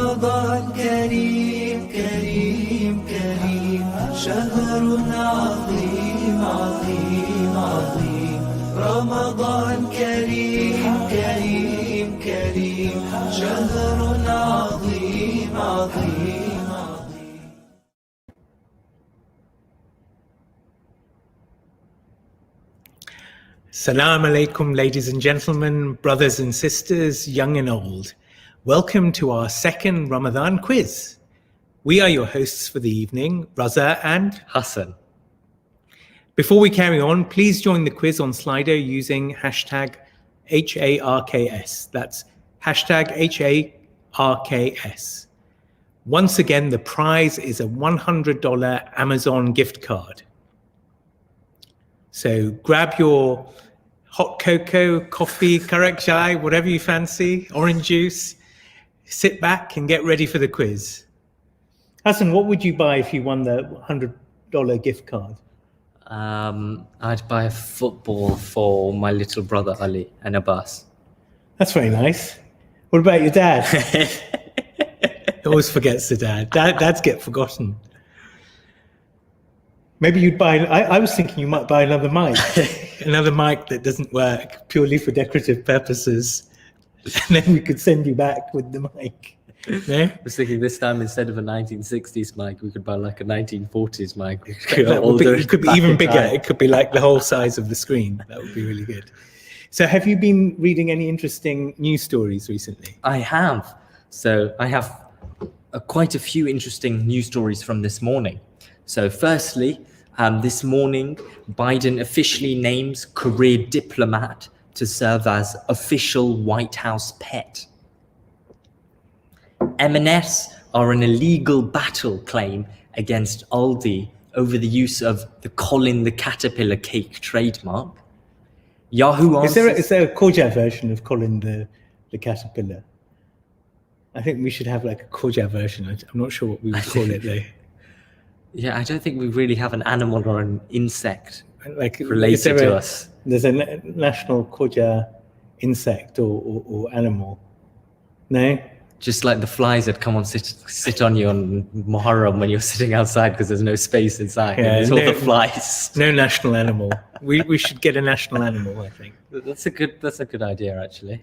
رمضان كريم كريم كريم شهر عظيم عظيم عظيم رمضان كريم كريم كريم شهر عظيم عظيم عظيم. Assalamu alaikum, ladies and gentlemen, brothers and sisters, young and old. Welcome to our second Ramadan quiz. We are your hosts for the evening, Raza and Hassan. Before we carry on, please join the quiz on Slido using hashtag HARKS. That's hashtag HARKS. Once again, the prize is a $100 Amazon gift card. So grab your hot cocoa, coffee, karak chai, whatever you fancy, orange juice. Sit back and get ready for the quiz. Hassan, what would you buy if you won the $100 gift card? I'd buy a football for my little brother Ali and Abbas. That's very nice. What about your dad? He always forgets the dad. Dads get forgotten. Maybe you'd buy, I was thinking you might buy another mic. Another mic that doesn't work purely for decorative purposes. And then we could send you back with the mic. No? I was thinking this time instead of a 1960s mic, we could buy like a 1940s mic. It could be even bigger. It could be like the whole size of the screen. That would be really good. So have you been reading any interesting news stories recently? I have. So I have quite a few interesting news stories from this morning. So firstly, this morning, Biden officially names career diplomat to serve as official White House pet. M&S are in a legal battle claim against Aldi over the use of the Colin the Caterpillar cake trademark. Yahoo answers... Is there a Kojak version of Colin the Caterpillar? I think we should have like a Kojak version. I'm not sure what we would call it though. Yeah, I don't think we really have an animal or an insect like related to us. There's a national Koja insect or animal. No? Just like the flies that come on sit on you on Muharram when you're sitting outside because there's no space inside. Yeah, it's all the flies. No national animal. We should get a national animal, I think. That's a good idea, actually.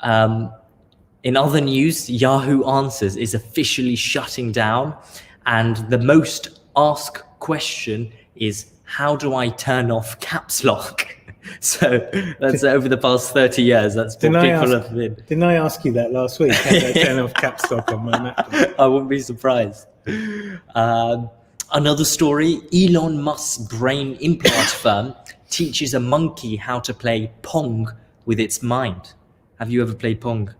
In other news, Yahoo Answers is officially shutting down. And the most asked question is, how do I turn off caps lock? So that's over the past 30 years. That's what people have been. Didn't I ask you that last week? How do I turn off caps lock on my MacBook? I wouldn't be surprised. Another story, Elon Musk's brain implant firm teaches a monkey how to play Pong with its mind. Have you ever played Pong?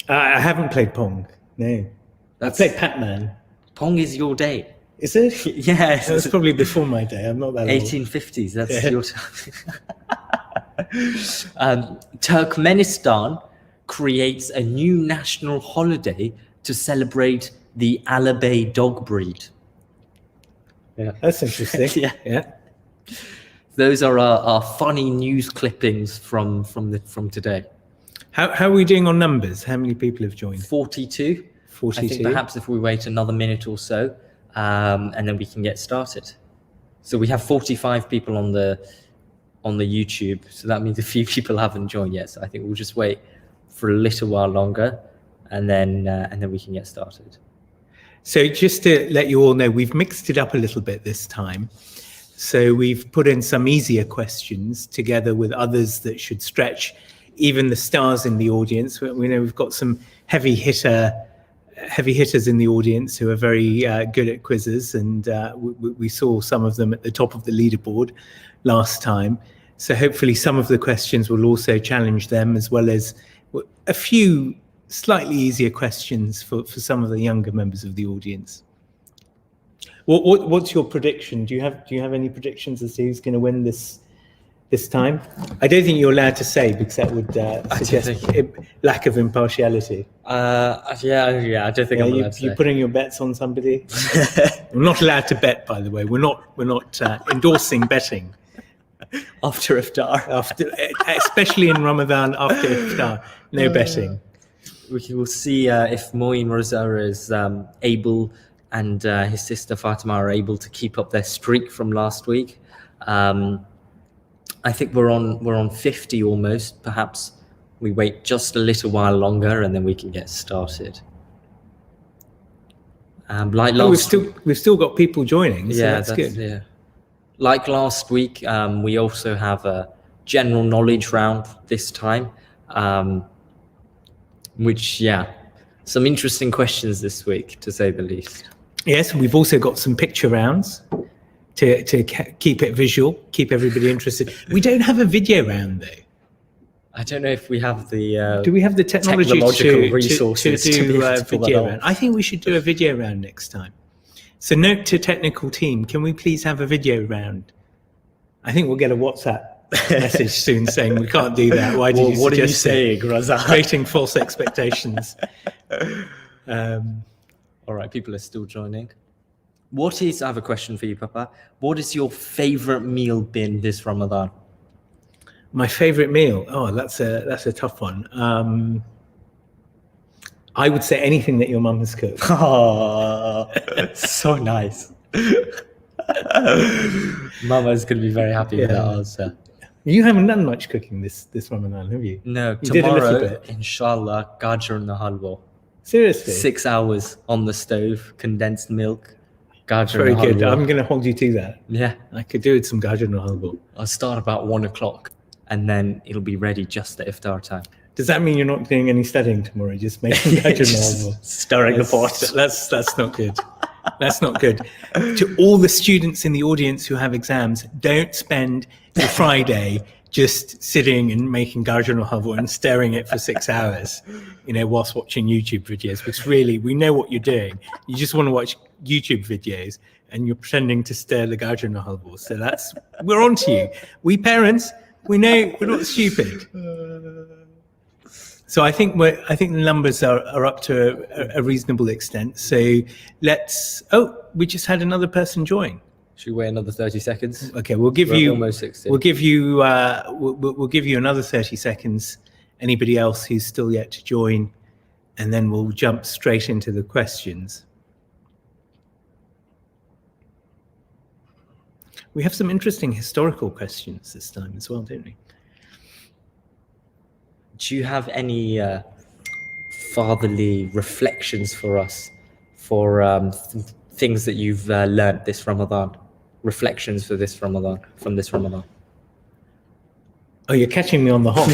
I haven't played Pong, no. I played Pac-Man. Pong is your day. Is it? Yes. That's probably before my day. I'm not that old. 1850s, that's your time. Turkmenistan creates a new national holiday to celebrate the Alabay dog breed. Yeah, that's interesting. Yeah. Those are our funny news clippings from today. How are we doing on numbers? How many people have joined? 42. 42. I think perhaps if we wait another minute or so, and then we can get started. So we have 45 people on the YouTube. So that means a few people haven't joined yet. So I think we'll just wait for a little while longer, and then we can get started. So just to let you all know, we've mixed it up a little bit this time. So we've put in some easier questions together with others that should stretch even the stars in the audience. We know we've got some heavy hitters in the audience who are very good at quizzes, and we saw some of them at the top of the leaderboard last time. So hopefully some of the questions will also challenge them, as well as a few slightly easier questions for some of the younger members of the audience. What's your prediction? Do you have any predictions as to who's going to win this time? I don't think you're allowed to say, because that would suggest lack of impartiality. I don't think I'm allowed to say. You're putting your bets on somebody? We're not allowed to bet, by the way. We're not endorsing betting. After iftar. Especially in Ramadan, after iftar, no betting. We will see if Moin Rosa is able, and his sister Fatima are able to keep up their streak from last week. I think we're on 50 almost. Perhaps we wait just a little while longer and then we can get started. Like last, we've still got people joining, so yeah, that's good. Yeah. Like last week, we also have a general knowledge round this time, which, yeah, some interesting questions this week, to say the least. Yes, we've also got some picture rounds to keep it visual, keep everybody interested. We don't have a video round though. I don't know if we have the do we have the technological resources to do a video round? I think we should do a video round next time. So note to technical team, can we please have a video round? I think we'll get a WhatsApp message soon saying we can't do that. Why did you what are you suggest saying, Raza? creating false expectations? All right, people are still joining. I have a question for you, Papa. What is your favorite meal been this Ramadan? My favorite meal? Oh, that's a tough one. I would say anything that your mum has cooked. Oh, so nice. Mama is going to be very happy with that answer. You haven't done much cooking this Ramadan, have you? No, you did a little tomorrow, bit. inshallah, gajar na halwa. Seriously? 6 hours on the stove, condensed milk, gajar Very na good. halwa. I'm going to hold you to that. Yeah, I could do with some gajar no halwa. I'll start about 1 o'clock, and then it'll be ready just at iftar time. Does that mean you're not doing any studying tomorrow? Just making gajar no halwa? Stirring the pot. That's not good. That's not good. To all the students in the audience who have exams, don't spend your Friday just sitting and making gajar no halwa and staring at it for 6 hours, whilst watching YouTube videos. Because really, we know what you're doing. You just want to watch YouTube videos, and you're pretending to stir the gajar no halwa. So we're on to you. We parents, we know we're not stupid. So I think the numbers are up to a reasonable extent. So we just had another person join. Should we wait another 30 seconds? Okay, we'll give you almost 60. We'll give you another 30 seconds. Anybody else who's still yet to join, and then we'll jump straight into the questions. We have some interesting historical questions this time as well, don't we? Do you have any fatherly reflections for us for things that you've learned this Ramadan? Reflections for this Ramadan, from this Ramadan? Oh, you're catching me on the hop.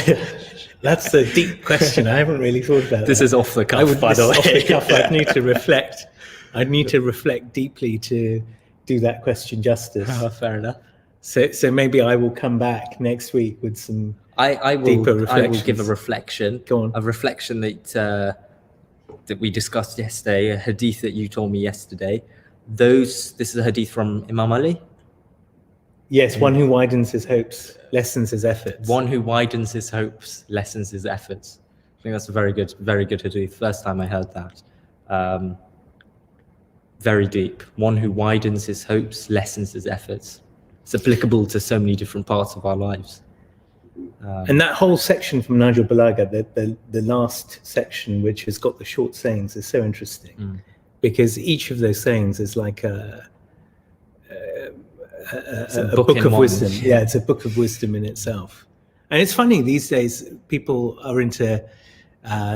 That's a deep question. I haven't really thought about This that. is off the cuff, by the way. Off the cuff. I'd need to reflect. I'd need to reflect deeply to do that question justice. Fair enough. So maybe I will come back next week with some I will give a reflection. Go on. A reflection that we discussed yesterday, a hadith that you told me yesterday. This is a hadith from Imam Ali. Yes, one who widens his hopes, lessens his efforts. One who widens his hopes, lessens his efforts. I think that's a very good hadith. First time I heard that. Very deep. One who widens his hopes, lessens his efforts. It's applicable to so many different parts of our lives. And that whole section from Nigel Balaga, the last section, which has got the short sayings, is so interesting because each of those sayings is like a book of wisdom. Yeah, it's a book of wisdom in itself. And it's funny, these days people are into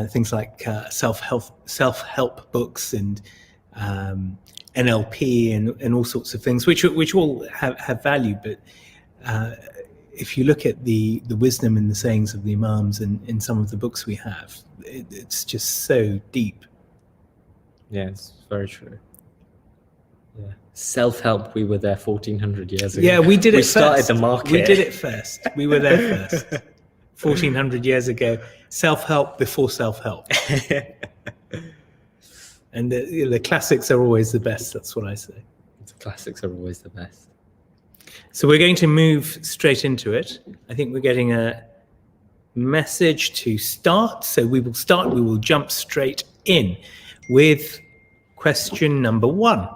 things like self-help books and NLP and all sorts of things, which all have value. But if you look at the wisdom and the sayings of the Imams in some of the books we have, it's just so deep. Yeah, it's very true. Yeah, self-help. We were there 1400 years ago. Yeah, we did it. We started the market. We did it first. We were there first. 1400 years ago. Self-help before self-help. And the classics are always the best. That's what I say. The classics are always the best. So we're going to move straight into it. I think we're getting a message to start. So we will jump straight in with question number 1.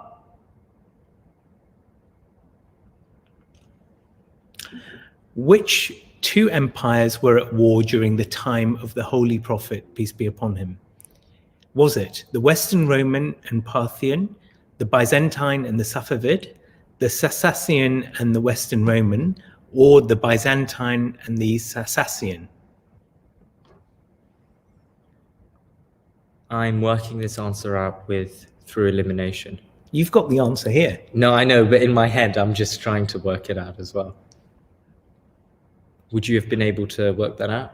Which 2 empires were at war during the time of the Holy Prophet, peace be upon him? Was it the Western Roman and Parthian, the Byzantine and the Safavid, the Sassanian and the Western Roman, or the Byzantine and the Sassanian? I'm working this answer out through elimination. You've got the answer here. No, I know, but in my head, I'm just trying to work it out as well. Would you have been able to work that out?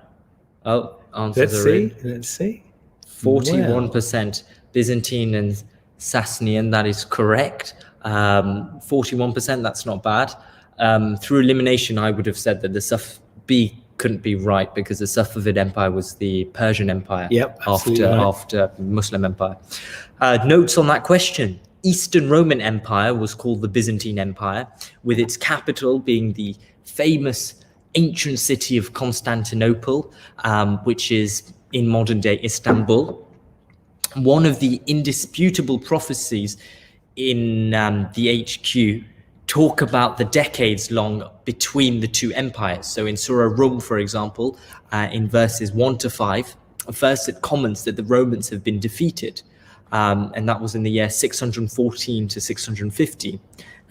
Oh, answers are in. Let's see. 41% Byzantine and Sassanian, that is correct. 41%, that's not bad. Through elimination, I would have said that the B couldn't be right because the Safavid Empire was the Persian Empire after Muslim Empire. Notes on that question. Eastern Roman Empire was called the Byzantine Empire, with its capital being the famous ancient city of Constantinople, which is in modern-day Istanbul. One of the indisputable prophecies in the HQ talk about the decades long between the two empires. So in Surah Rum, for example, in verses 1 to 5, first it comments that the Romans have been defeated, and that was in the year 614 to 650.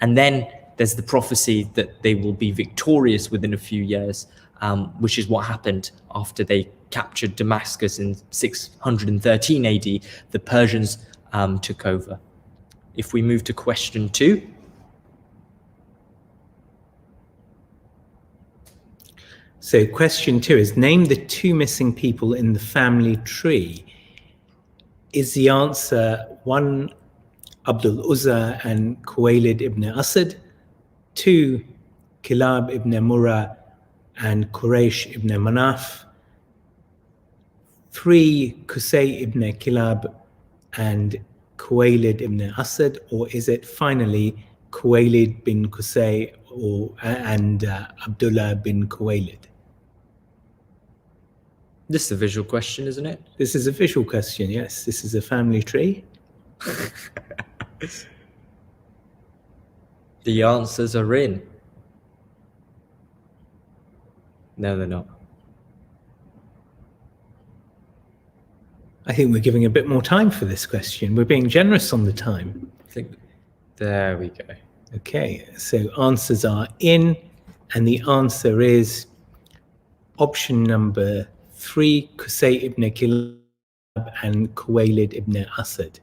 And then there's the prophecy that they will be victorious within a few years, which is what happened after they captured Damascus in 613 AD. The Persians took over. If we move to question 2. So question 2 is, name the 2 missing people in the family tree. Is the answer 1, Abdul Uzza and Khuwaylid ibn Asad, 2, Kilab ibn Murrah and Quraysh ibn Manaf, 3, Qusay ibn Kilab and Khuwaylid ibn Asad, or is it finally Khuwaylid bin Qusay and Abdullah bin Khuwaylid? This is a visual question, isn't it? This is a visual question, yes. This is a family tree. The answers are in. No, they're not. I think we're giving a bit more time for this question. We're being generous on the time. I think, there we go. Okay, so answers are in, and the answer is option number 3, Qusay ibn Kilab and Khuwaylid ibn Asad.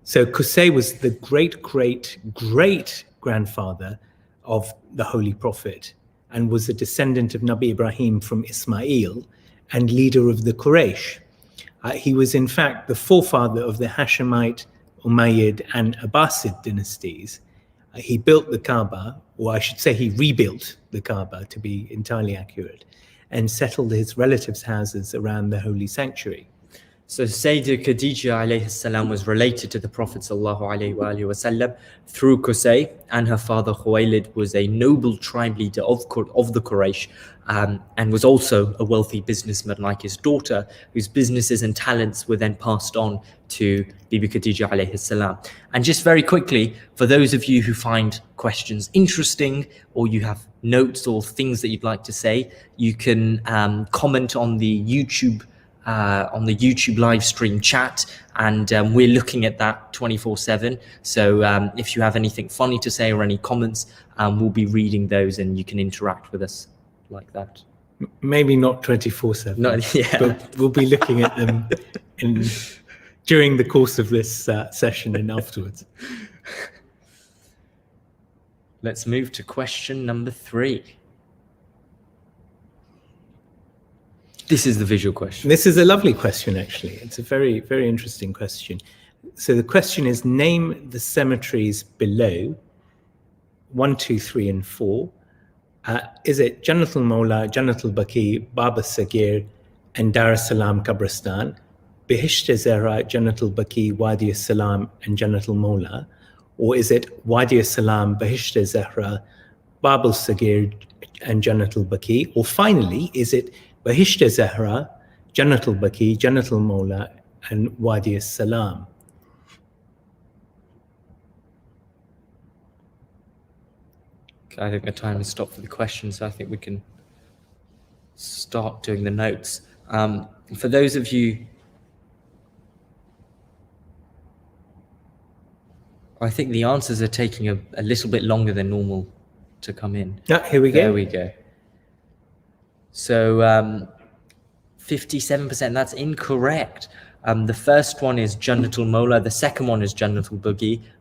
So Qusay was the great-great-great-grandfather of the Holy Prophet and was a descendant of Nabi Ibrahim from Ismail and leader of the Quraysh. He was in fact the forefather of the Hashemite, Umayyad and Abbasid dynasties. He built the Kaaba, or I should say he rebuilt the Kaaba to be entirely accurate, and settled his relatives' houses around the holy sanctuary. So Sayyidah Khadija alayhi salam was related to the Prophet sallallahu alayhi wa sallam through Qusay, and her father Khuwaylid was a noble tribe leader of the Quraysh, and was also a wealthy businessman like his daughter, whose businesses and talents were then passed on to Bibi Khadija alayhi salam. And just very quickly, for those of you who find questions interesting, or you have notes or things that you'd like to say, you can comment on the YouTube live stream chat, and we're looking at that 24/7. So if you have anything funny to say or any comments, we'll be reading those, and you can interact with us like that. Maybe not 24/7, yeah. but we'll be looking at them during the course of this session and afterwards. Let's move to question number 3. This is the visual question. This is a lovely question, actually. It's a very, very interesting question. So the question is, name the cemeteries below 1, 2, 3, and 4. Is it Jannat al-Mawla, Jannat al-Baqi, Bab al-Sagir, and Dar es-Salam Qabristan, Bihisht al-Zahra, Jannat al-Baqi, Wadi al-Salam, and Jannat al-Mawla? Or is it Wadi al-Salam, Bihisht al-Zahra, Bab al-Sagir, and Jannat al-Baqi? Or finally, is it Bihisht al-Zahra, Jannat al-Baqi, Jannat al-Mawla, and Wadi al-Salam? I think the time has stopped for the questions, so I think we can start doing the notes. For those of you I think the answers are taking a little bit longer than normal to come in. Here we go. There we go. So 57%, that's incorrect. The first one is Jannatul Mola, the second one is Jannatul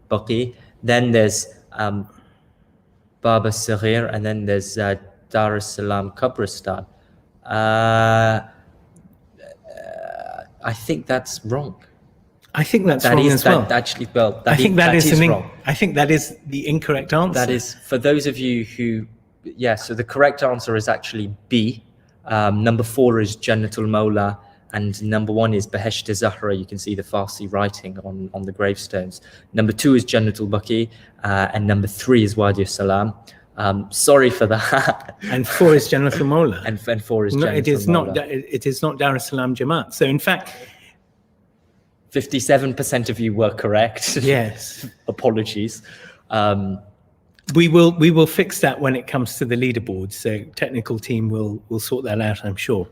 Baqi. Then there's Baba Saghir, and then there's Dar es Salaam Qabristan. I think that's wrong. I think that's wrong as well. I think that is wrong. I think that is the incorrect answer. That is, for those of you who, so the correct answer is actually B. Number 4 is Jannatul Mawla, and number 1 is Behesht Zahra. You can see the Farsi writing on the gravestones. Number 2 is Jannatul Baqi, and number 3 is Wadi Salam. Sorry for that. And 4 is Jannatul Mawla. And 4 is no, Jannatul it is Mawla. not. It is not Dar es Salaam Jamaat. So in fact, 57% of you were correct. Yes. Apologies. We will fix that when it comes to the leaderboard. So technical team will sort that out, I'm sure.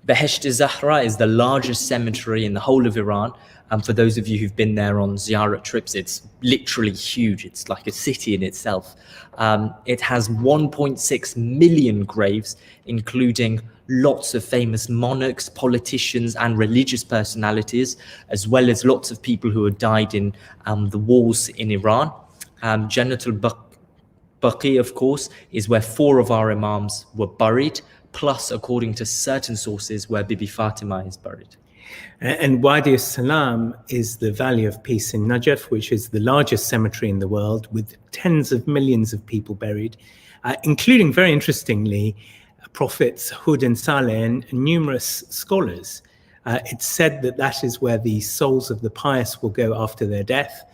Behesht Zahra is the largest cemetery in the whole of Iran. And for those of you who've been there on ziyarat trips, it's literally huge. It's like a city in itself. It has 1.6 million graves, including lots of famous monarchs, politicians, and religious personalities, as well as lots of people who have died in the wars in Iran. Jannatul Baqi, of course, is where 4 of our imams were buried, plus, according to certain sources, where Bibi Fatima is buried. And Wadi Salam is the Valley of Peace in Najaf, which is the largest cemetery in the world, with tens of millions of people buried, including, very interestingly, prophets Hud and Saleh and numerous scholars. It's said that that is where the souls of the pious will go after their death,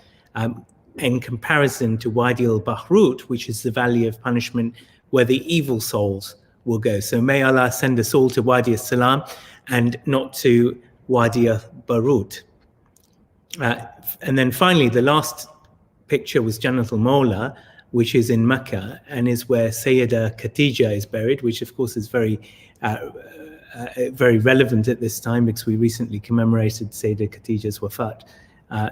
in comparison to Wadi al-Bahrut, which is the Valley of Punishment, where the evil souls will go. So may Allah send us all to Wadi Salam and not to Wadi al-Bahrut. And then finally, the last picture was Jannatul Mawla, which is in Mecca and is where Sayyida Khatija is buried, which of course is very relevant at this time because we recently commemorated Sayyida Khatija's wafat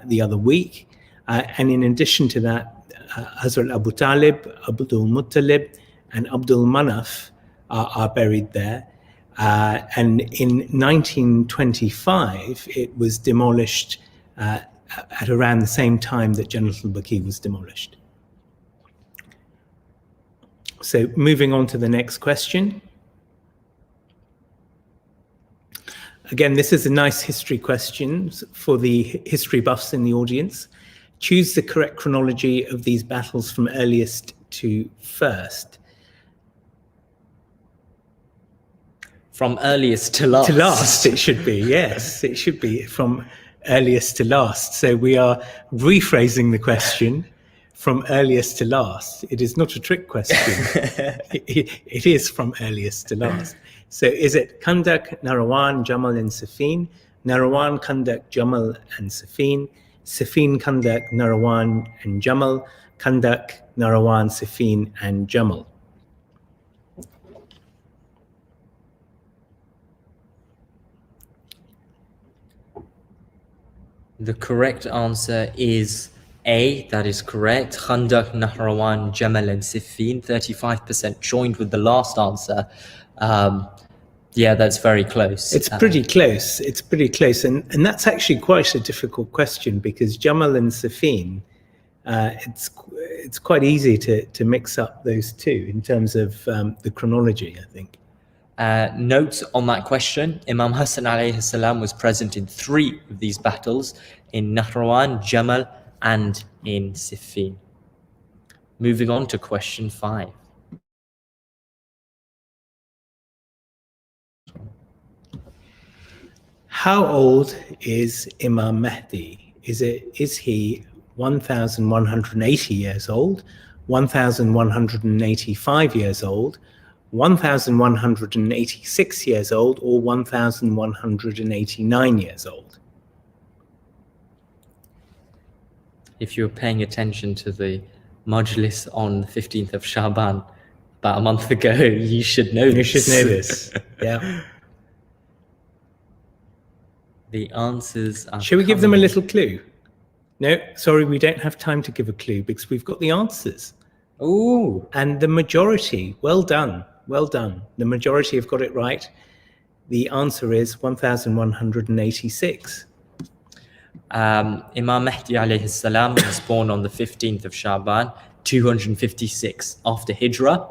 the other week. And in addition to that, Hazrat Abu Talib, Abdul Muttalib, and Abdul Manaf are buried there. And in 1925, it was demolished at around the same time that Jannatul Baqi was demolished. So moving on to the next question. Again, this is a nice history question for the history buffs in the audience. Choose the correct chronology of these battles from earliest to first. From earliest to last. To last, it should be, yes. It should be from earliest to last. So we are rephrasing the question from earliest to last. It is not a trick question. It is from earliest to last. So is it Kandak, Narawan, Jamal, and Safin? Narawan, Kandak, Jamal, and Safin? Safin, Kandak, Narawan, and Jamal? Kandak, Narawan, Safin, and Jamal? The correct answer is A, that is correct. Khandak, Nahrawan, Jamal, and Siffin. 35% joined with the last answer. Yeah, that's very close. It's pretty close. It's pretty close. And that's actually quite a difficult question because Jamal and Siffin, it's quite easy to mix up those two in terms of the chronology, I think. Note on that question, Imam Hassan alayhi salam was present in 3 of these battles, in Nahrawan, Jamal, and in Siffin. Moving on to question 5. How old is Imam Mahdi? Is he 1,180 years old, 1,185 years old, 1,186 years old, or 1,189 years old? If you were paying attention to the Majlis on the 15th of Shaban about a month ago, you should know this. You should know this, yeah. The answers are Shall we give them a little clue? No, sorry, we don't have time to give a clue because we've got the answers. Ooh. And the majority, well done, well done. The majority have got it right. The answer is 1,186. Imam Mahdi alayhi salam was born on the 15th of Shaban, 256 after Hijrah.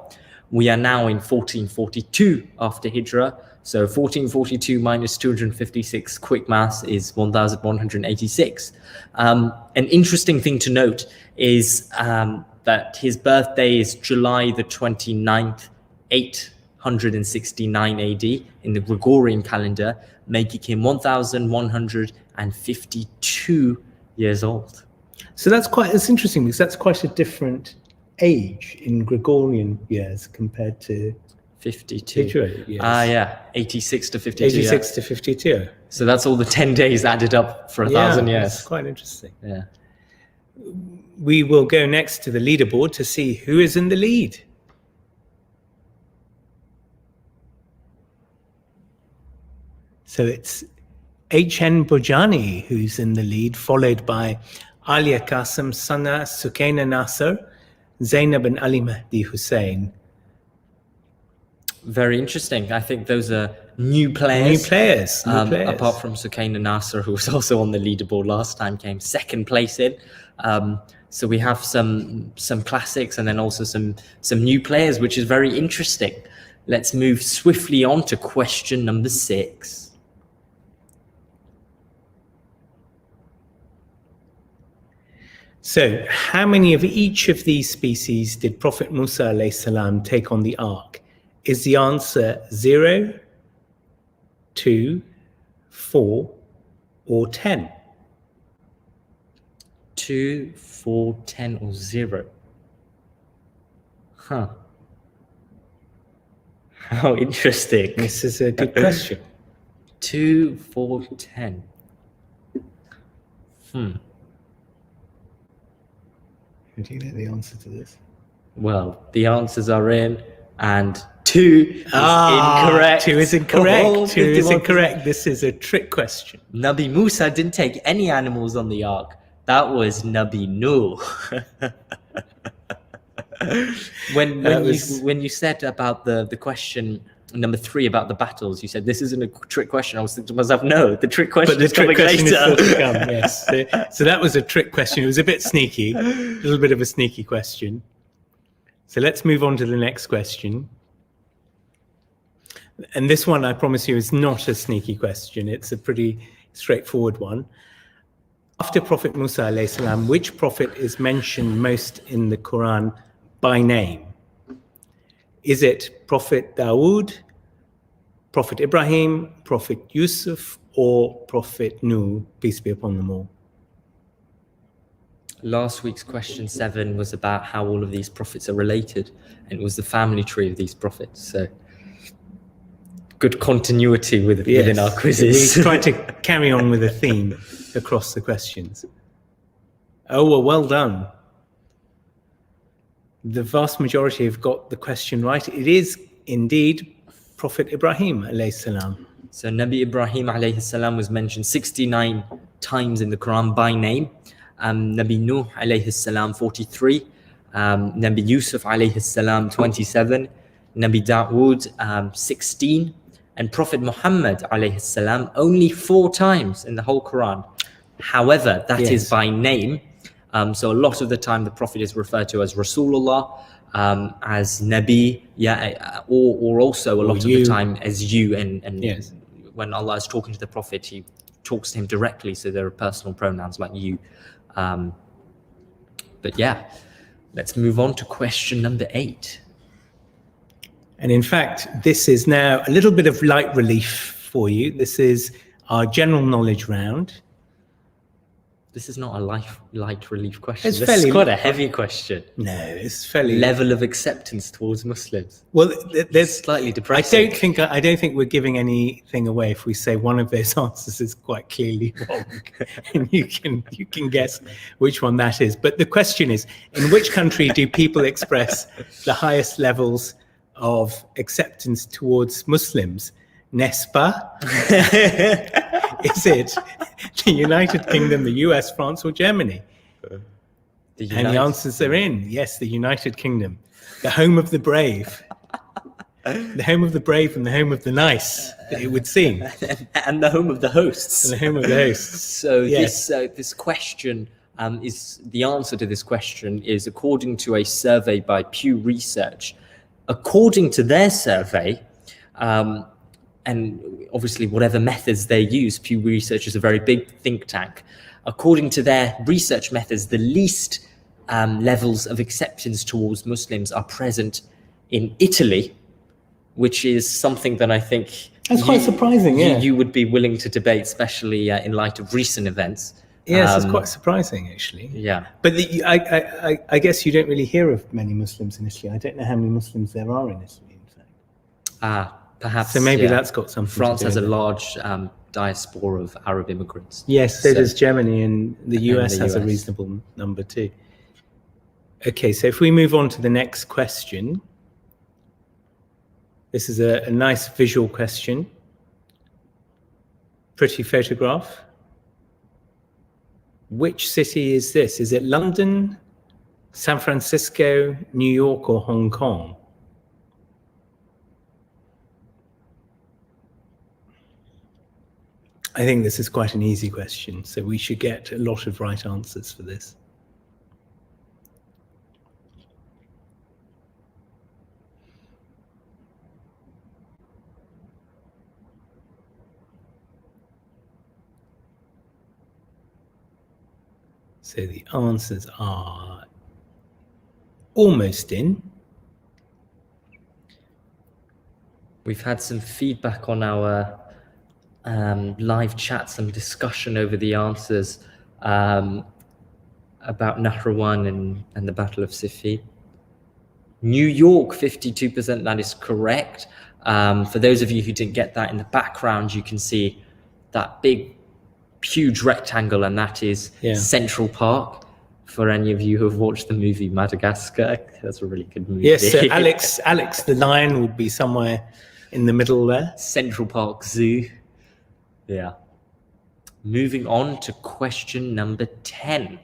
We are now in 1442 after Hijrah. So 1442 minus 256, quick maths, is 1,186. An interesting thing to note is that his birthday is July the 29th, 869 AD in the Gregorian calendar, making him 1,152 years old. So that's interesting because that's quite a different age in Gregorian years compared to 52. Hijrah years. Yeah, 86 to 52. 86 to 52. So that's all the 10 days added up for 1,000 years. That's quite interesting. Yeah. We will go next to the leaderboard to see who is in the lead. So it's H.N. Bojani who's in the lead, followed by Alia Qasim, Sana, Sukaina Nasser, Zainab and Ali Mahdi Hussein. Very interesting. I think those are new players. New players. Apart from Sukaina Nasser, who was also on the leaderboard last time, came second place in. So we have some classics and then also some new players, which is very interesting. Let's move swiftly on to question number 6. So, how many of each of these species did Prophet Musa alayhi salam take on the ark? Is the answer 0, 2, 4, or 10? 2, 4, 10, or 0? Huh. How interesting. This is a good question. 2, 4, 10. Do you know the answer to this? Well, the answers are in, and 2 is incorrect. 2 is incorrect. Oh, 2 is 51%. incorrect. This is a trick question. Nabi Musa didn't take any animals on the ark. That was Nabi Nuh. When you said about the question number 3 about the battles, you said this isn't a trick question. I was thinking to myself, no, the trick question is coming later. Still to come, yes. So that was a trick question. It was a bit sneaky, a little bit of a sneaky question. So let's move on to the next question. And this one, I promise you, is not a sneaky question. It's a pretty straightforward one. After Prophet Musa alayhi salam, which prophet is mentioned most in the Quran by name? Is it Prophet Dawood, Prophet Ibrahim, Prophet Yusuf, or Prophet Nuh, peace be upon them all? Last week's question 7 was about how all of these prophets are related, and it was the family tree of these prophets. So good continuity within our quizzes. We try to carry on with a theme across the questions. Oh, well done. The vast majority have got the question right. It is indeed Prophet Ibrahim alayhi salam. So Nabi Ibrahim alayhi salam was mentioned 69 times in the Quran by name. Nabi Nuh alayhi salam 43. Nabi Yusuf alayhi salam 27. Nabi Dawood 16. And Prophet Muhammad alayhi salam only 4 times in the whole Quran. However, that is by name. So a lot of the time the Prophet is referred to as Rasulullah, as Nabi, or also a lot of the time as you. And when Allah is talking to the Prophet, he talks to him directly. So there are personal pronouns like you. But yeah, let's move on to question number 8. And in fact, this is now a little bit of light relief for you. This is our general knowledge round. This is not a light relief question. It's This is quite a heavy question. No, it's fairly Level of acceptance towards Muslims. well. There's Slightly depressing. I don't think we're giving anything away if we say one of those answers is quite clearly wrong, and you can guess which one that is. But the question is, in which country do people express the highest levels of acceptance towards Muslims? N'est-ce pas? Is it the the United Kingdom, the US, France, or Germany? The And the United- answers are in. Yes, the United Kingdom, the home of the brave. The home of the brave and the home of the nice, it would seem. and the home of the hosts. And the home of the hosts. So Yes. this question is the answer to this question is according to a survey by Pew Research. According to their survey, and obviously whatever methods they use, Pew Research is a very big think tank. According to their research methods, the least levels of acceptance towards Muslims are present in Italy, which is something that I think That's quite surprising, yeah. you would be willing to debate, especially in light of recent events. Yes, it's quite surprising, actually. Yeah. But I guess you don't really hear of many Muslims in Italy. I don't know how many Muslims there are in Italy, in fact. Perhaps. So maybe yeah. that's got something France to do has a with it. large diaspora of Arab immigrants. Yes, so So- does Germany, and the And US the has a US. reasonable number too. Okay, so if we move on to the next question. This is a nice visual question. Pretty photograph. Which city is this? Is it London, San Francisco, New York, or Hong Kong? I think this is quite an easy question, so we should get a lot of right answers for this. So the answers are almost in. We've had some feedback on our live chat, some discussion over the answers about Nahrawan and the Battle of Siffin. New York, 52%, that is correct. For those of you who didn't get that, in the background, you can see that big, huge rectangle, and that is Central Park. For any of you who have watched the movie Madagascar, that's a really good movie. Yes, so Alex the lion would be somewhere in the middle there. Central Park Zoo. Yeah. Moving on to question number 10.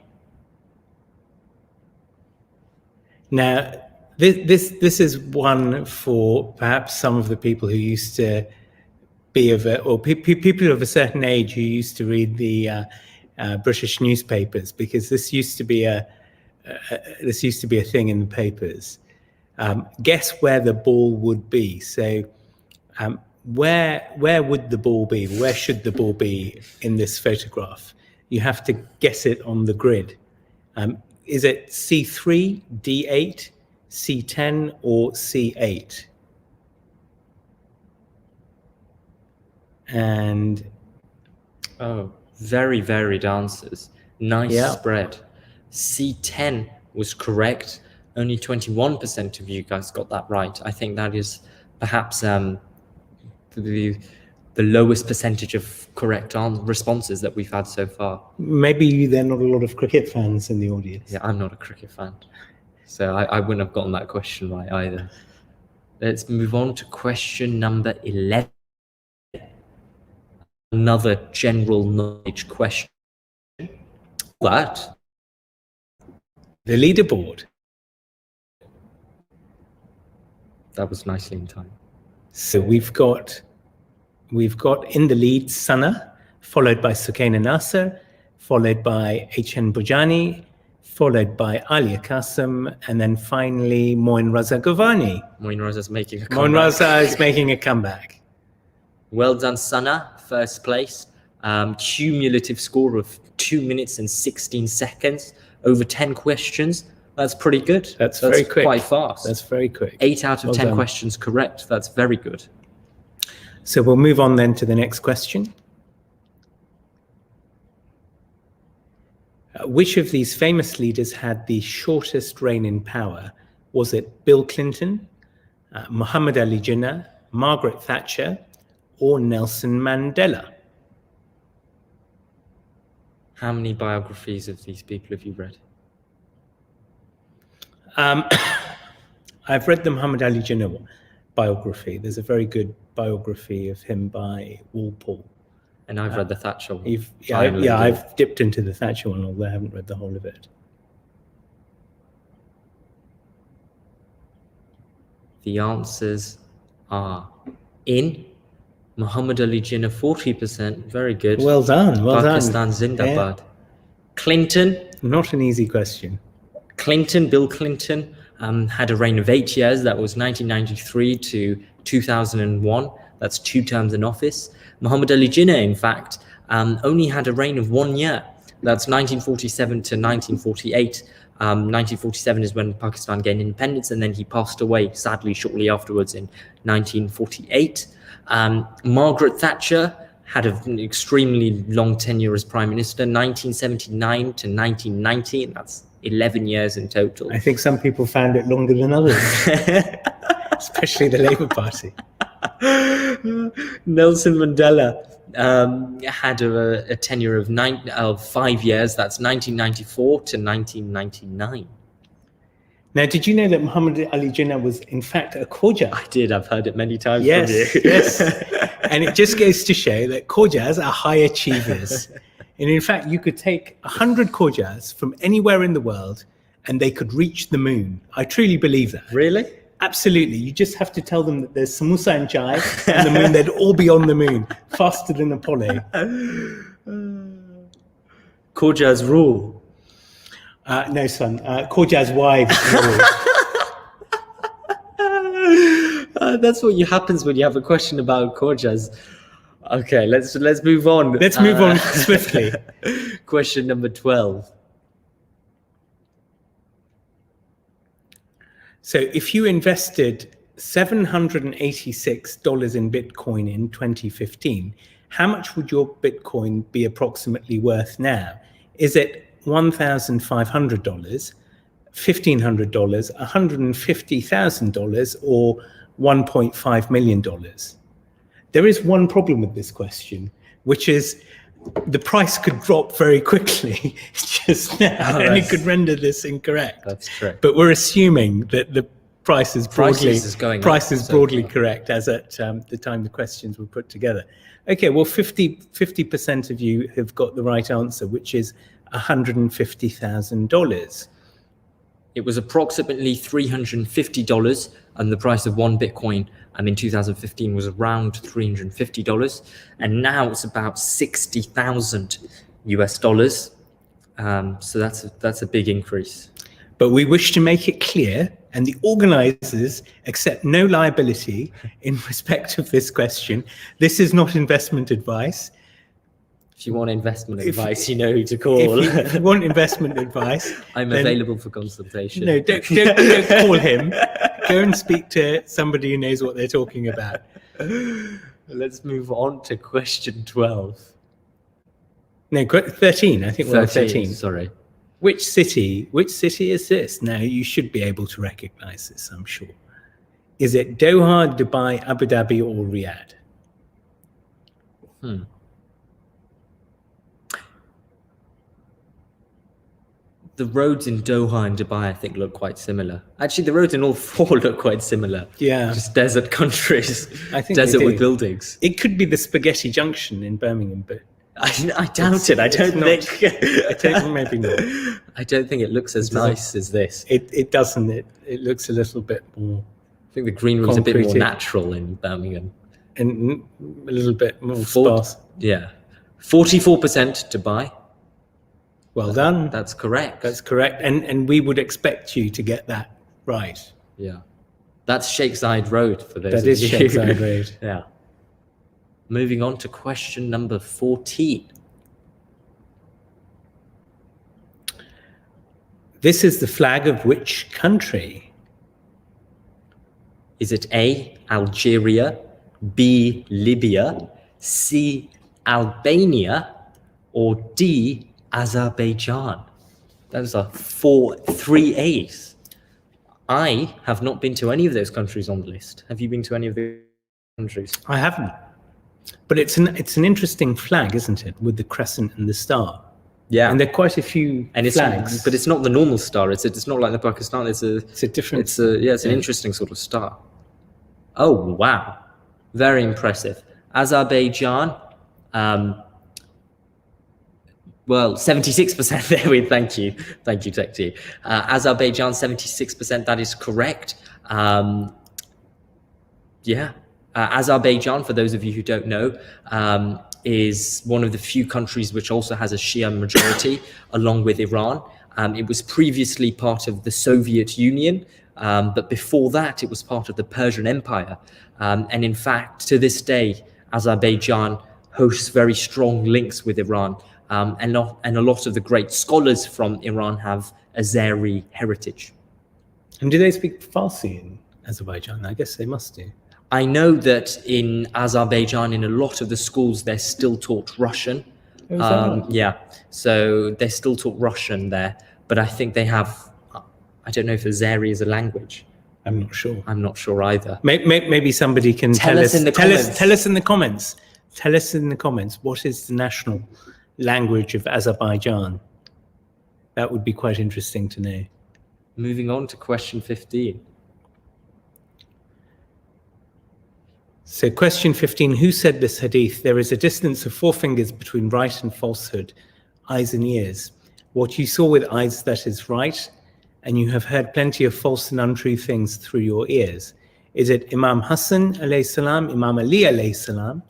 Now, this is one for perhaps some of the people who used to be of a, or people of a certain age who used to read the British newspapers, because this used to be a thing in the papers. Guess where the ball would be. So, where would the ball be? Where should the ball be in this photograph? You have to guess it on the grid. Is it C3, D8, C10, or C8? And very varied answers. Nice Yeah. spread. C10 was correct. Only 21% of you guys got that right. I think that is perhaps the lowest percentage of correct responses that we've had so far. maybe there are not a lot of cricket fans in the audience. Yeah, I'm not a cricket fan, so I wouldn't have gotten that question right either. Let's move on to question number 11. Another general knowledge question. What? The leaderboard. That was nicely in time. So we've got in the lead Sana, followed by Sukaina Nasser, followed by H.N. Bujani, followed by Alia Qasim, and then finally Moin Raza Govani. Moin Raza is making a Moin comeback. Raza is making a comeback. Well done, Sana, first place. Cumulative score of 2 minutes and 16 seconds, over 10 questions. That's pretty good. That's very quick. Quite fast. That's very quick. 8 out of Well 10 done. questions correct. That's very good. So we'll move on then to the next question. Which of these famous leaders had the shortest reign in power? Was it Bill Clinton, Muhammad Ali Jinnah, Margaret Thatcher, or Nelson Mandela? How many biographies of these people have you read? I've read the Muhammad Ali Jinnah biography. There's a very good biography of him by Walpole. And I've read the Thatcher one. I've dipped into the Thatcher one, although I haven't read the whole of it. The answers are in. Muhammad Ali Jinnah, 40%. Very good. Well done. Well Pakistan done. Zindabad. Clinton. Not an easy question. Bill Clinton, had a reign of 8 years. That was 1993 to 2001. That's 2 terms in office. Muhammad Ali Jinnah, in fact, only had a reign of 1 year. That's 1947 to 1948. 1947 is when Pakistan gained independence, and then he passed away, sadly, shortly afterwards in 1948. Margaret Thatcher had an extremely long tenure as Prime Minister, 1979 to 1990, and that's 11 years in total. I think some people found it longer than others, especially the Labour Party. Nelson Mandela had a tenure of 5 years. That's 1994 to 1999. Now, did you know that Muhammad Ali Jinnah was in fact a Khoja? I did. I've heard it many times Yes, from you. yes. And it just goes to show that Khojas are high achievers. And in fact, you could take 100 Khojas from anywhere in the world and they could reach the moon. I truly believe that. Really? Absolutely. You just have to tell them that there's samosa and chai on the moon. They'd all be on the moon faster than Apollo. Khojas rule. No, son. Khoja's wives. That's what happens when you have a question about Khojas. Okay, let's move on. Let's move on swiftly. Question number 12. So if you invested $786 in Bitcoin in 2015, how much would your Bitcoin be approximately worth now? Is it $1,500, $1,500, $150,000, or $1.5 million? There is one problem with this question, which is the price could drop very quickly just now, and it could render this incorrect. That's true. But we're assuming that the price is broadly correct as at the time the questions were put together. Okay, well, 50% of you have got the right answer, which is $150,000. It was approximately $350, and the price of one Bitcoin in 2015 was around $350, and now it's about 60,000 US dollars. So that's a big increase. But we wish to make it clear, and the organizers accept no liability in respect of this question. This is not investment advice. If you want investment advice, you know who to call. If you want investment advice, I'm available for consultation. No, don't call him. Go and speak to somebody who knows what they're talking about. Let's move on to question 12. No, 13. I think we're on 13. Sorry. Which city is this? Now, you should be able to recognize this, I'm sure. Is it Doha, Dubai, Abu Dhabi, or Riyadh? The roads in Doha and Dubai, I think, look quite similar. Actually, the roads in all four look quite similar. Yeah. Just desert countries. I think desert they do. with buildings. It could be the Spaghetti Junction in Birmingham, but I doubt it. I don't think. Maybe not. I don't think it looks as nice as this. It doesn't. It looks a little bit more. I think the greenery is a bit more concreted. natural in Birmingham. And a little bit more sparse. Yeah. 44% Dubai. Well done. That's correct. That's correct. And we would expect you to get that right. Yeah. That's Sheikh Zayed Road for those That of is you. Sheikh Zayed Road. Yeah. Moving on to question number 14. This is the flag of which country? Is it A, Algeria, B, Libya, C, Albania, or D, Azerbaijan? Those are three A's. I have not been to any of those countries on the list. Have you been to any of the countries? I haven't. But it's an interesting flag, isn't it, with the crescent and the star? Yeah. And there are quite a few flags. But it's not the normal star. It's not like the Pakistan. It's a different. It's an interesting sort of star. Oh wow, very impressive. Azerbaijan, Well, 76% there. Thank you, Tech T. Azerbaijan, 76%. That is correct. Azerbaijan, for those of you who don't know, is one of the few countries which also has a Shia majority, along with Iran. It was previously part of the Soviet Union, but before that, it was part of the Persian Empire. And in fact, to this day, Azerbaijan hosts very strong links with Iran. And a lot of the great scholars from Iran have Azeri heritage. And do they speak Farsi in Azerbaijan? I guess they must do. I know that in Azerbaijan, in a lot of the schools, they're still taught Russian. So they're still taught Russian there. But I think they have, I don't know if Azeri is a language. I'm not sure. I'm not sure either. Maybe somebody can tell us in the comments. Tell us in the comments. Tell us in the comments, what is the national language of Azerbaijan? That would be quite interesting to know. Moving on to question 15. So question 15, who said this hadith? There is a distance of 4 fingers between right and falsehood, eyes and ears. What you saw with eyes, that is right, and you have heard plenty of false and untrue things through your ears. Is it Imam Hassan alayhi salam, Imam Ali alayhi salam,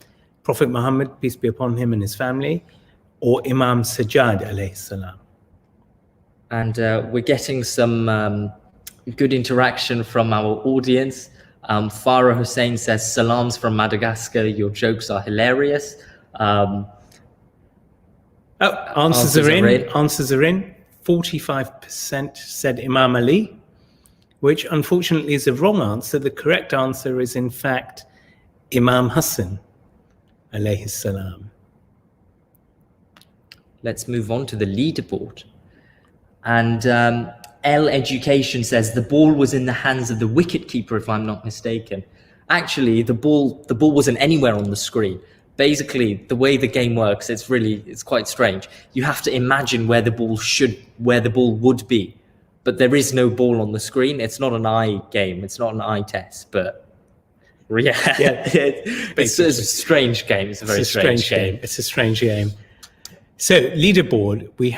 Prophet Muhammad, peace be upon him and his family, or Imam Sajjad alayhi salam? And we're getting some good interaction from our audience. Farah Hussein says, salams from Madagascar, your jokes are hilarious. Answers are in. 45% said Imam Ali, which unfortunately is a wrong answer. The correct answer is in fact Imam Hassan alayhi salam. Let's move on to the leaderboard. And L Education says the ball was in the hands of the wicketkeeper, if I'm not mistaken. Actually, the ball wasn't anywhere on the screen. Basically, the way the game works, it's quite strange. You have to imagine where the ball would be, but there is no ball on the screen. It's not an eye game. It's not an eye test, but it's a strange game. It's a very strange game. It's a strange game. So leaderboard, we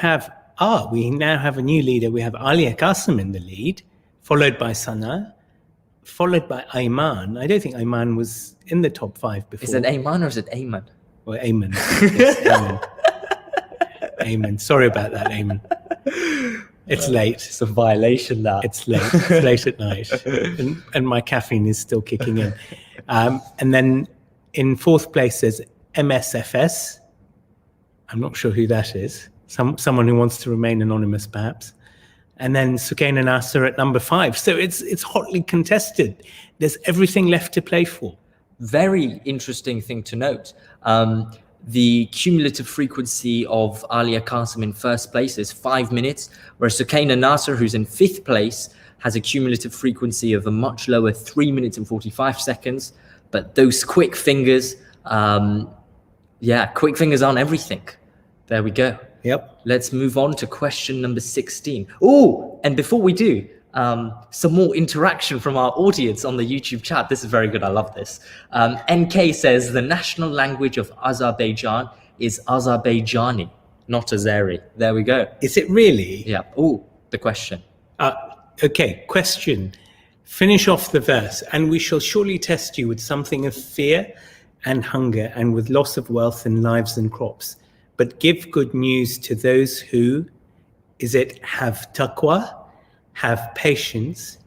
now have a new leader. We have Alia Qasim in the lead, followed by Sana, followed by Ayman. I don't think Ayman was in the top 5 before. Is it Ayman or is it Ayman? Well, Ayman. Yes, Ayman. Ayman. Sorry about that, Ayman. It's late. It's a violation, that. It's late. It's late at night. And my caffeine is still kicking in. And then in 4th place there's MSFS. I'm not sure who that is. Someone who wants to remain anonymous, perhaps. And then Sukaina Nasser at number 5. So it's hotly contested. There's everything left to play for. Very interesting thing to note. The cumulative frequency of Alia Qasim in 1st place is 5 minutes, whereas Sukaina Nasser, who's in 5th place, has a cumulative frequency of a much lower 3 minutes and 45 seconds. But those quick fingers, quick fingers aren't everything. There we go. Yep. Let's move on to question number 16. Oh, and before we do, some more interaction from our audience on the YouTube chat. This is very good. I love this. NK says the national language of Azerbaijan is Azerbaijani, not Azeri. There we go. Is it really? Yeah. Oh, the question. Okay, question. Finish off the verse. And we shall surely test you with something of fear and hunger and with loss of wealth and lives and crops. But give good news to those who, have taqwa, have patience,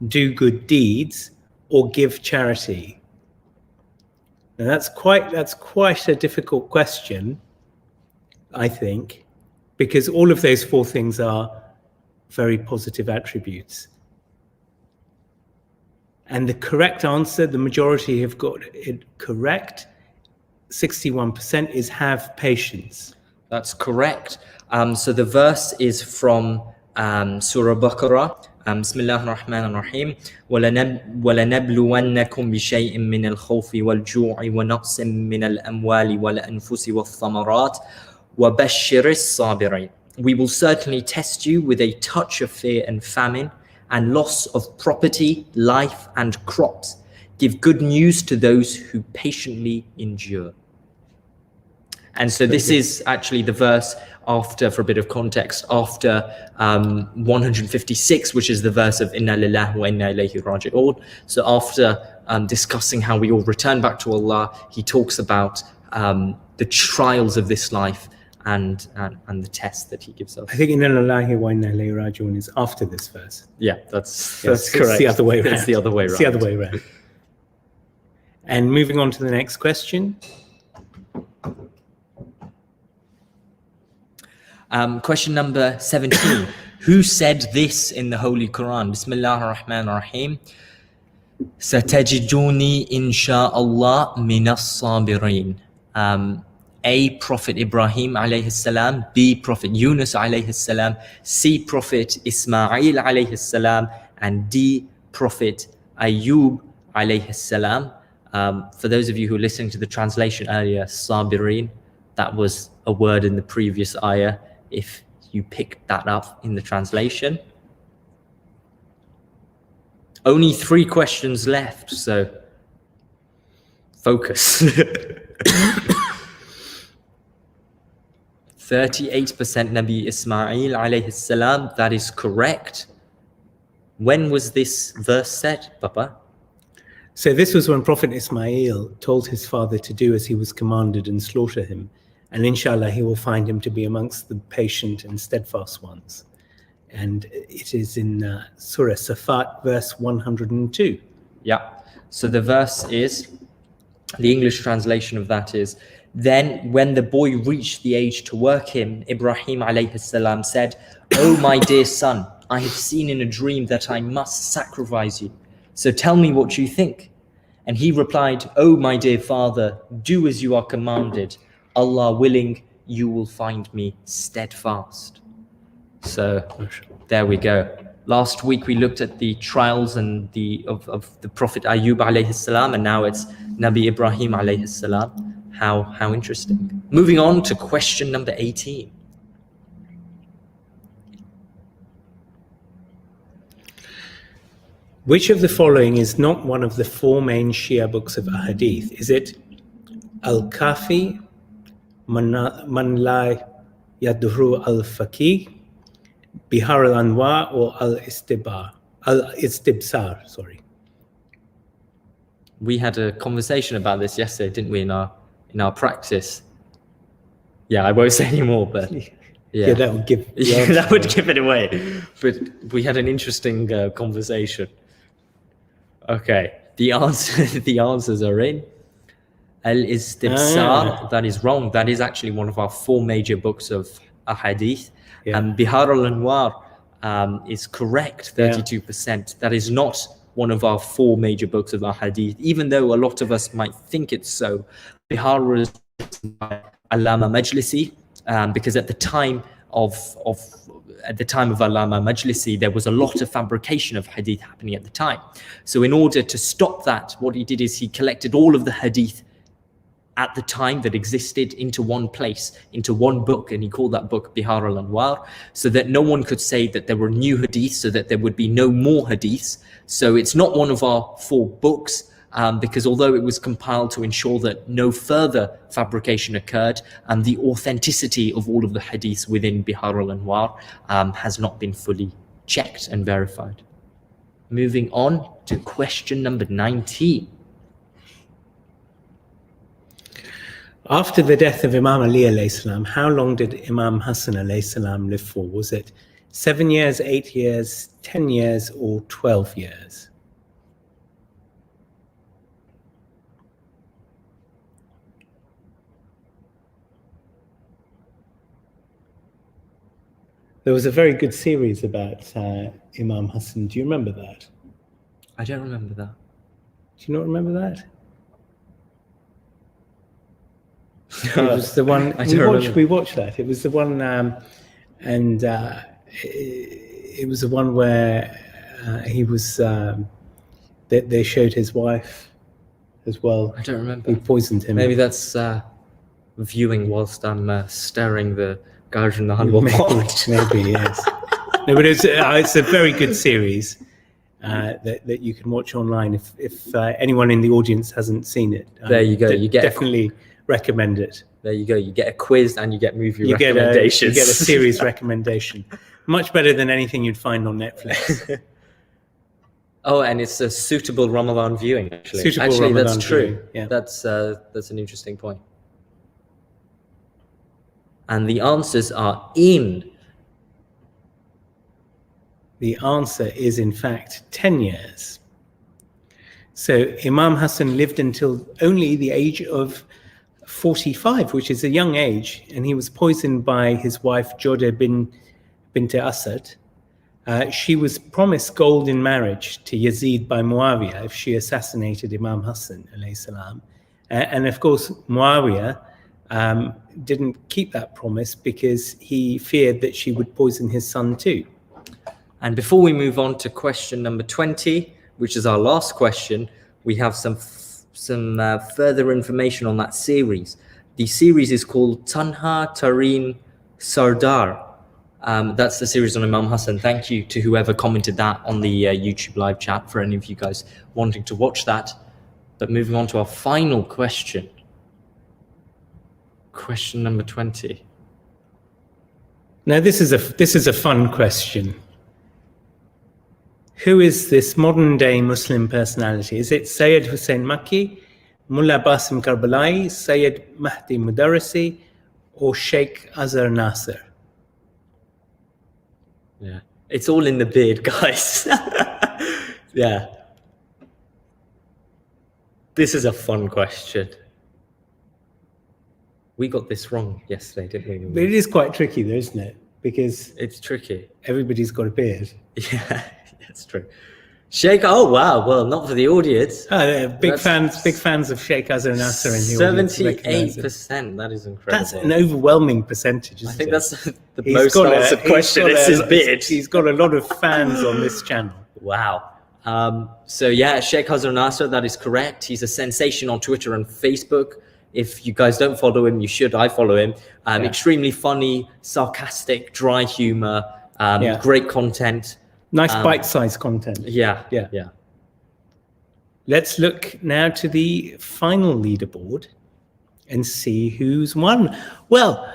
do good deeds, or give charity? Now that's quite a difficult question, I think, because all of those 4 things are very positive attributes. And the correct answer, the majority have got it correct, 61%, is have patience. That's correct. So the verse is from Surah Baqarah. Bismillah ar-Rahman ar-Rahim. وَلَنَبْلُوَنَّكُمْ بِشَيْءٍ مِّنَ الْخَوْفِ وَالْجُوعِ وَنَقْصٍ مِّنَ الْأَمْوَالِ وَالْأَنفُسِ وَالثَّمَرَاتِ وَبَشِّرِ الصَّابِرِينَ. We will certainly test you with a touch of fear and famine and loss of property, life, and crops. Give good news to those who patiently endure. And so this is actually the verse after, for a bit of context, after 156, which is the verse of Inna lillahi wa inna ilayhi raji'un. So after discussing how we all return back to Allah, he talks about the trials of this life and the test that he gives us. I think Inna lillahi wa inna ilayhi raji'un is after this verse. Yeah, that's Yes, correct. It's the other way around. It's the other way around. It's the other way around. And moving on to the next question. Question number 17. Who said this in the Holy Quran? Bismillah ar-Rahman ar-Rahim. Satajiduni insha'Allah minas sabirin. A, Prophet Ibrahim alayhi salam. B, Prophet Yunus alayhi salam. C, Prophet Ismail alayhi salam. And D, Prophet Ayub alayhi salam. For those of you who are listening to the translation earlier, sabirin, that was a word in the previous ayah. If you picked that up in the translation. Only 3 questions left, so focus. 38% Nabi Ismail alayhi salam, that is correct. When was this verse said, Papa? So this was when Prophet Ismail told his father to do as he was commanded and slaughter him. And inshallah, he will find him to be amongst the patient and steadfast ones. And it is in Surah Safat, verse 102. Yeah. So the verse is, the English translation of that is, then when the boy reached the age to work him, Ibrahim alayhi salam said, "Oh my dear son, I have seen in a dream that I must sacrifice you. So tell me what you think." And he replied, "Oh my dear father, do as you are commanded. Allah willing, you will find me steadfast." So there we go. Last week we looked at the trials and of the Prophet Ayub alayhi salam, and now it's Nabi Ibrahim alayhi salam. How interesting. Moving on to question number 18. Which of the following is not one of the 4 main Shia books of Ahadith? Is it Al-Kafi, Man La Yadhru Al-Faqih, Bihar al-Anwar, or Al-Istibsar, sorry. We had a conversation about this yesterday, didn't we, in our practice? Yeah, I won't say anymore, but Yeah, that would give that would give it away. But we had an interesting conversation. Okay, the answers are in. Al-Istibsar, that is wrong. That is actually one of our 4 major books of Ahadith. Yeah. And Bihar al-Anwar is correct, 32%. That is not one of our 4 major books of Ahadith, even though a lot of us might think it's so. Bihar was written by Allama Majlisi, because at the time of Allama Majlisi, there was a lot of fabrication of hadith happening at the time. So in order to stop that, what he did is he collected all of the hadith at the time that existed into one place, into one book, and he called that book Bihar al-Anwar, so that no one could say that there were new hadiths, so that there would be no more hadiths. So it's not one of our 4 books, because although it was compiled to ensure that no further fabrication occurred, the authenticity of all of the hadiths within Bihar al-Anwar has not been fully checked and verified. Moving on to question number 19. After the death of Imam Ali alayhi salam, how long did Imam Hassan alayhi salam live for? Was it 7 years, 8 years, 10 years, or 12 years? There was a very good series about Imam Hassan. Do you remember that? I don't remember that. Do you not remember that? It was the one we watched that. It was the one, and it was the one where he was. They showed his wife as well. I don't remember. He poisoned him. Maybe that's viewing whilst I'm stirring the Garj and the Halwa pot. Maybe yes. No, but it's a very good series that you can watch online if anyone in the audience hasn't seen it. There you go. You get definitely recommend it. There you go. You get a quiz and you get movie You get recommendations. a series recommendation. Much better than anything you'd find on Netflix. Oh, and it's a suitable Ramadan viewing, actually. Suitable Actually, Ramadan that's true. viewing, yeah. That's an interesting point. And the answers are in. The answer is, in fact, 10 years. So Imam Hassan lived until only the age of 45, which is a young age, and he was poisoned by his wife, Joda bint Asad. She was promised gold in marriage to Yazid by Muawiyah if she assassinated Imam Hassan, alayhi salam. And of course, Muawiyah didn't keep that promise because he feared that she would poison his son too. And before we move on to question number 20, which is our last question, we have some further information on that series. The series is called Tanha Tareen Sardar. That's the series on Imam Hassan. Thank you to whoever commented that on the YouTube live chat, for any of you guys wanting to watch that. But moving on to our final question. Question number 20. Now this is a fun question. Who is this modern day Muslim personality? Is it Sayyid Hussein Makki, Mullah Basim Karbala'i, Sayyid Mahdi Mudarrisi, or Sheikh Azhar Nasser? Yeah, it's all in the beard, guys. Yeah. This is a fun question. We got this wrong yesterday, didn't we? But it is quite tricky though, isn't it? Because It's tricky. everybody's got a beard. Yeah, that's true. Sheikh, oh wow, well, not for the audience. They're big That's- fans of Sheikh Azhar Nasser in the audience. Recognise it. 78%. That is incredible. That's an overwhelming percentage, isn't I think it? that's the He's most got answered question. It's his beard. He's got a lot of fans on this channel. Wow. So yeah, Sheikh Azhar Nasser, that is correct. He's a sensation on Twitter and Facebook. If you guys don't follow him, you should. I follow him. Extremely funny, sarcastic, dry humor, Yeah. great content. Nice bite-sized content. Yeah. Yeah. Let's look now to the final leaderboard and see who's won. Well,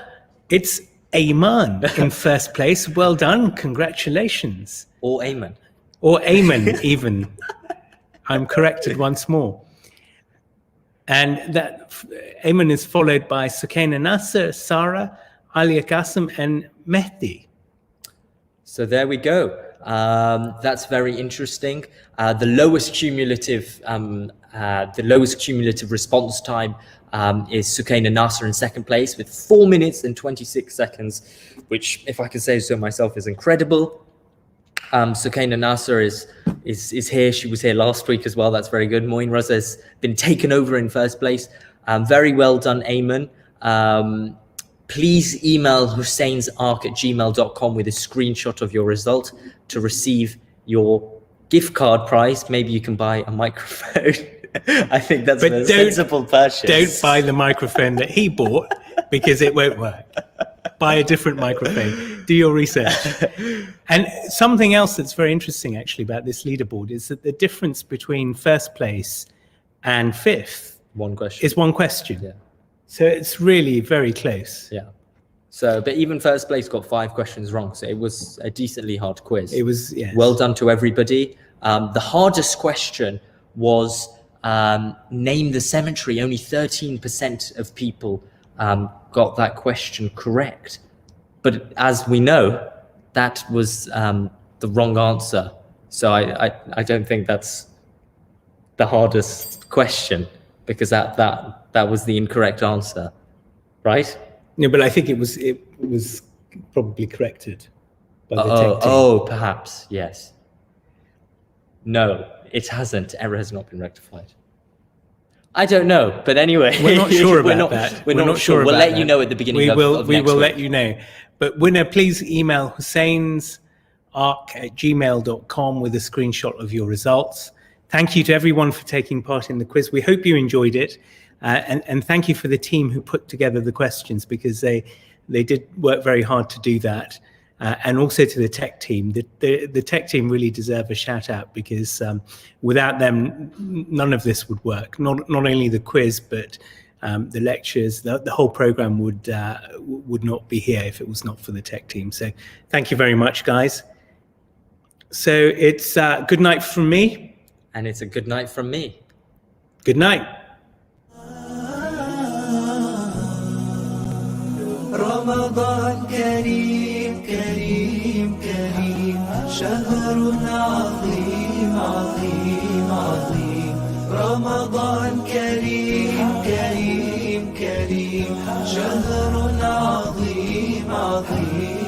it's Ayman in first place. Well done. Congratulations. Or Amen. Or Ayman, even. I'm corrected once more. And that Ayman is followed by Sukaina Nasser, Sarah, Alia Qasim, and Mehdi. So there we go. That's very interesting. The lowest cumulative response time is Sukaina Nasser in second place with 4 minutes and 26 seconds, which, if I can say so myself, is incredible. Sukaina Nasser is here. She was here last week as well. That's very good. Moin Raza has been taken over in first place. Very well done, Ayman. Please email husseinsark@gmail.com with a screenshot of your result to receive your gift card prize. Maybe you can buy a microphone. I think that's a sensible purchase. Don't buy the microphone that he bought because it won't work. Buy a different microphone. Do your research. And something else that's very interesting actually about this leaderboard is that the difference between first place and fifth is one question. Yeah. So it's really very close. Yeah. So, but even first place got 5 questions wrong. So it was a decently hard quiz. It was, yes. Well done to everybody. The hardest question was name the cemetery. Only 13% of people got that question correct. But as we know, that was the wrong answer. So I don't think that's the hardest question, because that was the incorrect answer, right? No, but I think it was probably corrected by the tech team. Oh, perhaps, yes. No, it hasn't. Error has not been rectified. I don't know, but anyway, we're not sure about that. We're not sure. We'll let you know at the beginning of next week. We will let you know. But winner, please email husseinsark@gmail.com with a screenshot of your results. Thank you to everyone for taking part in the quiz. We hope you enjoyed it. And thank you for the team who put together the questions, because they did work very hard to do that. And also to the tech team. The tech team really deserve a shout out, because without them, none of this would work. Not only the quiz, but the lectures, the whole program would not be here if it was not for the tech team. So thank you very much, guys. So it's good night from me. And it's a good night from me. Good night. رمضان كريم كريم كريم شهر عظيم عظيم عظيم رمضان كريم كريم كريم شهر عظيم عظيم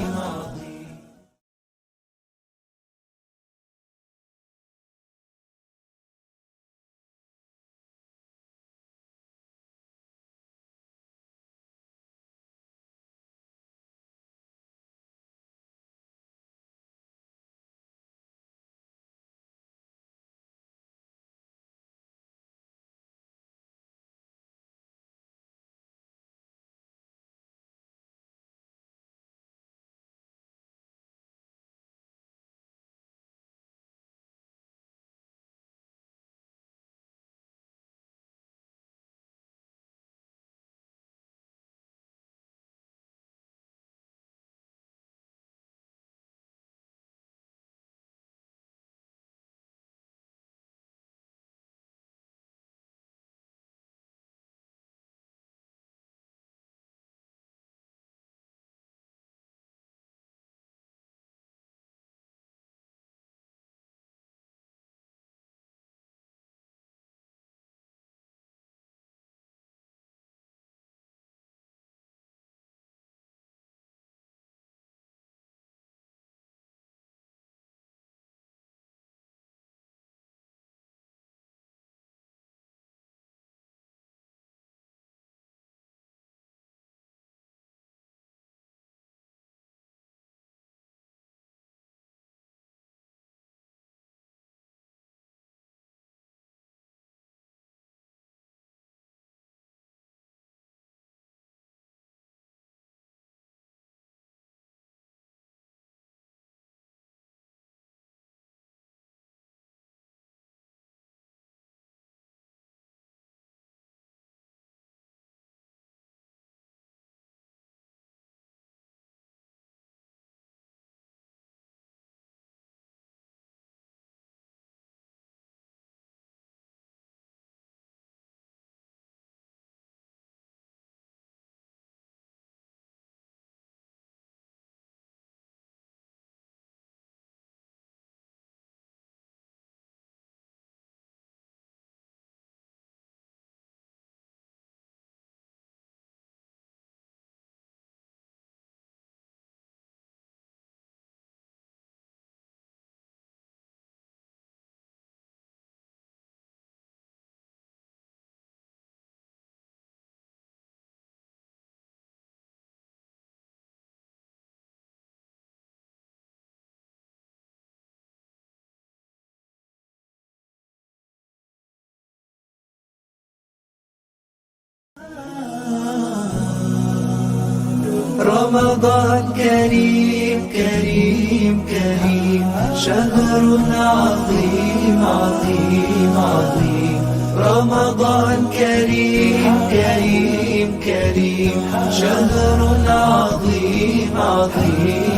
رمضان كريم كريم كريم شهر عظيم عظيم عظيم رمضان كريم كريم كريم شهر عظيم عظيم